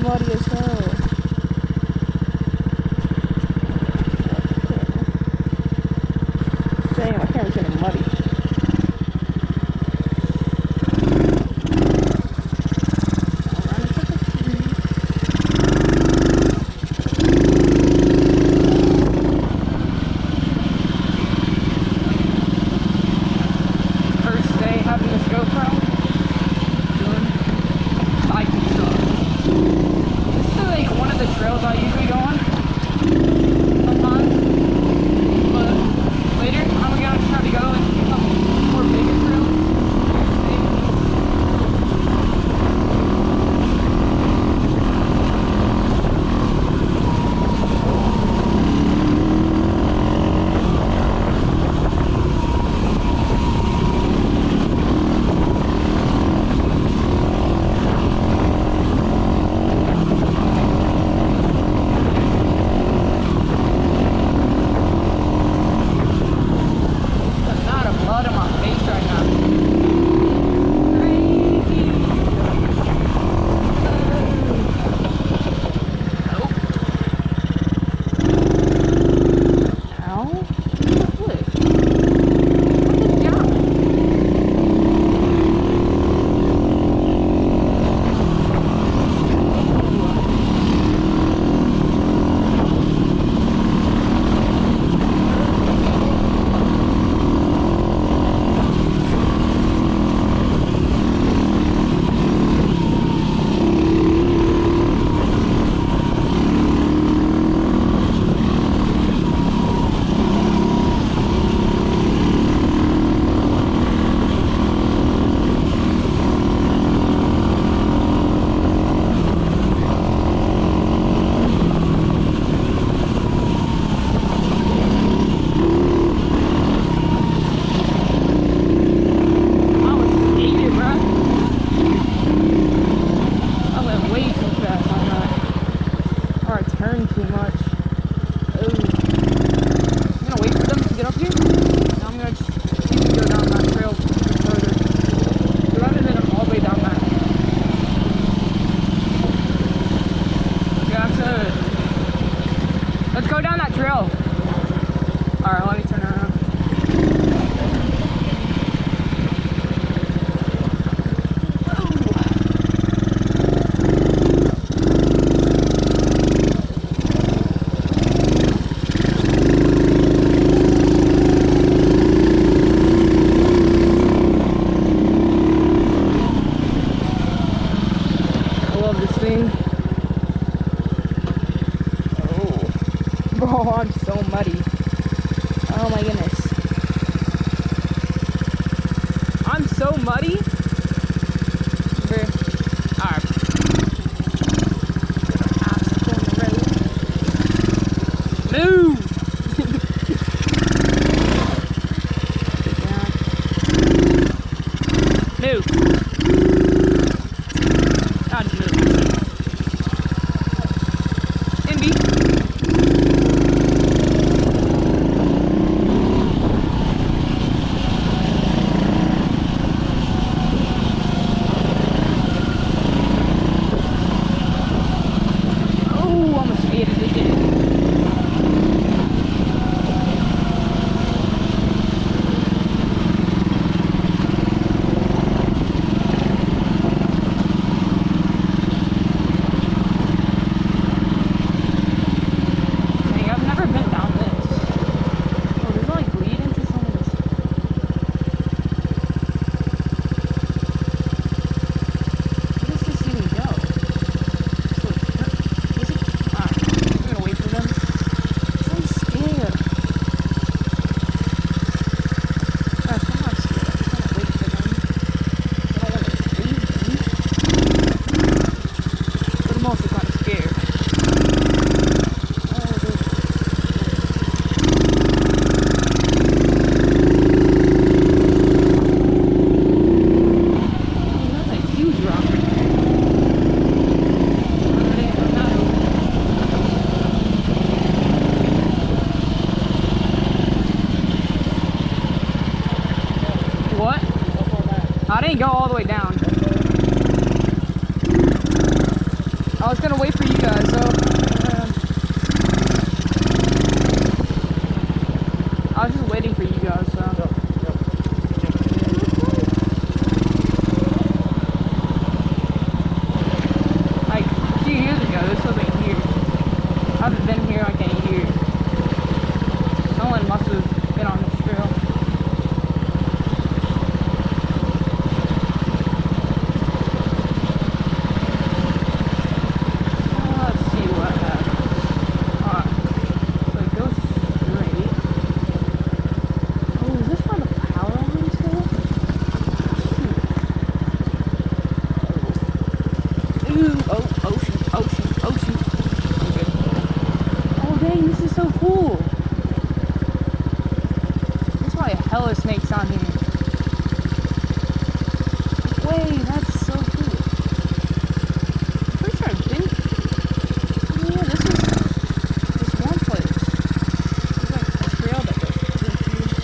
muddy as hell. Damn, my camera's getting muddy. First day having this GoPro. Doing biking stuff. This is like one of the trails I usually go on. Sometimes. But later, I'm gonna try to go and do some more bigger trails. Let's go down that trail. Alright, let me turn around. I love this thing. Bro, I'm so muddy. Oh my goodness. I'm so muddy. Alright. Move! Move. God, move. Indy. haven't been here like in a year. Someone must have been on this trail. Let's see what happens. Alright. So it goes straight. Oh, is this where the power lines go? Ooh, oh, ocean. I'm good. Oh dang, this is so cool. That's why hella snakes on here. Wait, that's so cool. I'm pretty sure I've been. Oh yeah, this is this one place. There's like a trail that goes through here.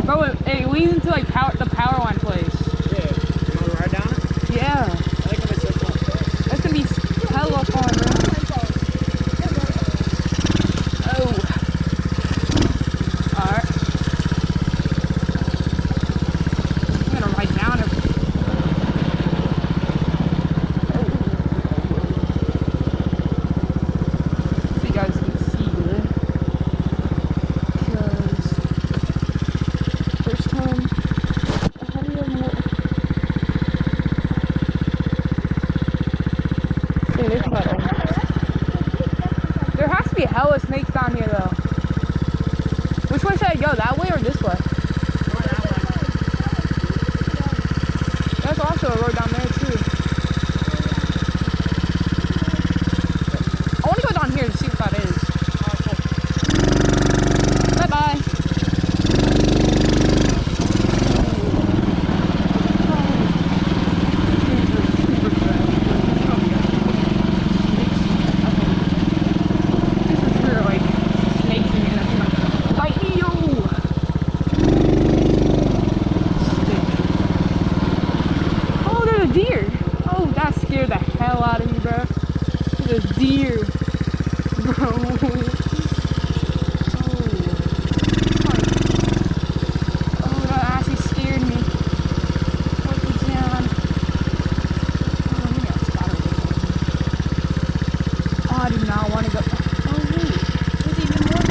Bro, it leads into like the power line place. Yeah. You want to ride down it? Yeah. I think if it's this one. That's gonna be hella fun, bro. Oh. Alright. I'm gonna ride down it. So you guys can see it. Because first time I had it more. Dude, there's puddle. There has to be hella snakes down here though. Which way should I go? That way or this way? There's also a road down there too. I want to go down here to see what that is. Bye bye. Deer. Oh, that scared the hell out of me, bro. There's a deer. Bro. Oh, that actually scared me. What is down? Oh, we got spotted. Oh, I do not want to go. Oh, wait. There's even more.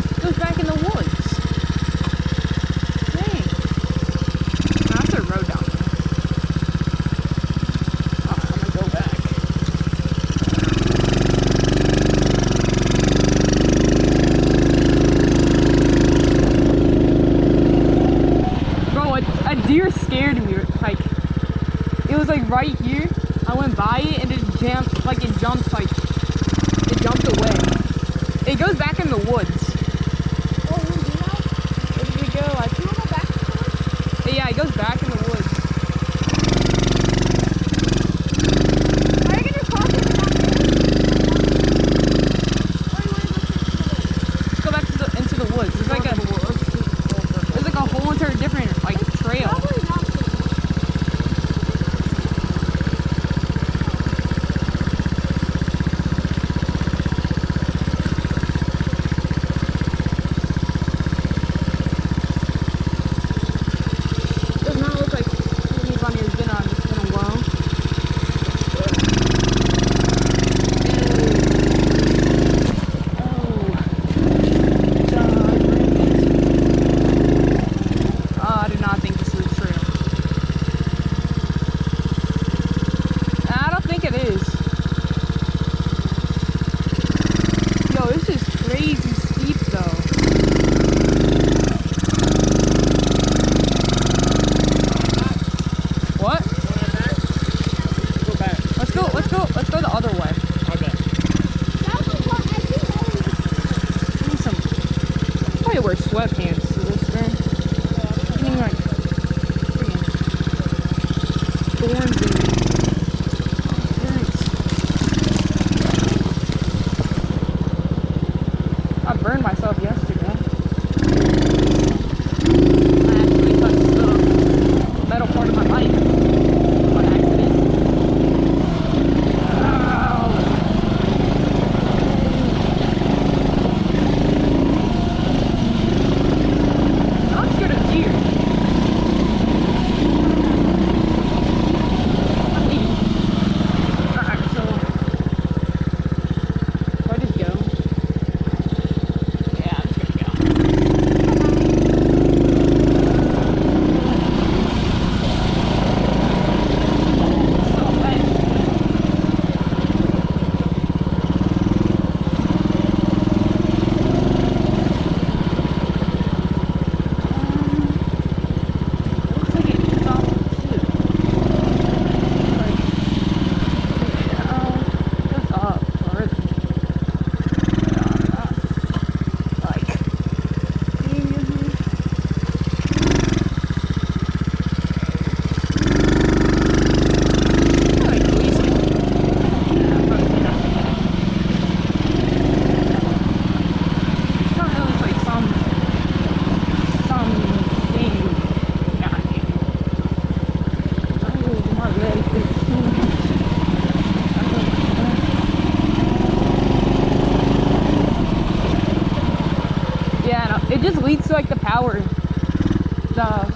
It goes back in the woods. Dang. That's a road down there. A deer scared me, like, it was like right here, I went by it and it jumped away. It goes back in the woods. Oh, Where did it go? you wanna go back to the woods? Yeah, it goes back in the woods. Are you gonna cross it back there? Let's go back into the woods. There's like a whole entire different, like, trail. Probably not. Does not look like any bunny has been on this in a while. I do not think this is a trail. I don't think it is. Yo, this is crazy steep though. What? Go back. Let's go the other way. Okay. I need some. I'll probably wear sweatpants to this thing. I mean, like, freaking thorns in me. I burned myself yesterday. I actually touched the metal part of my bike on accident. Ow. tower. The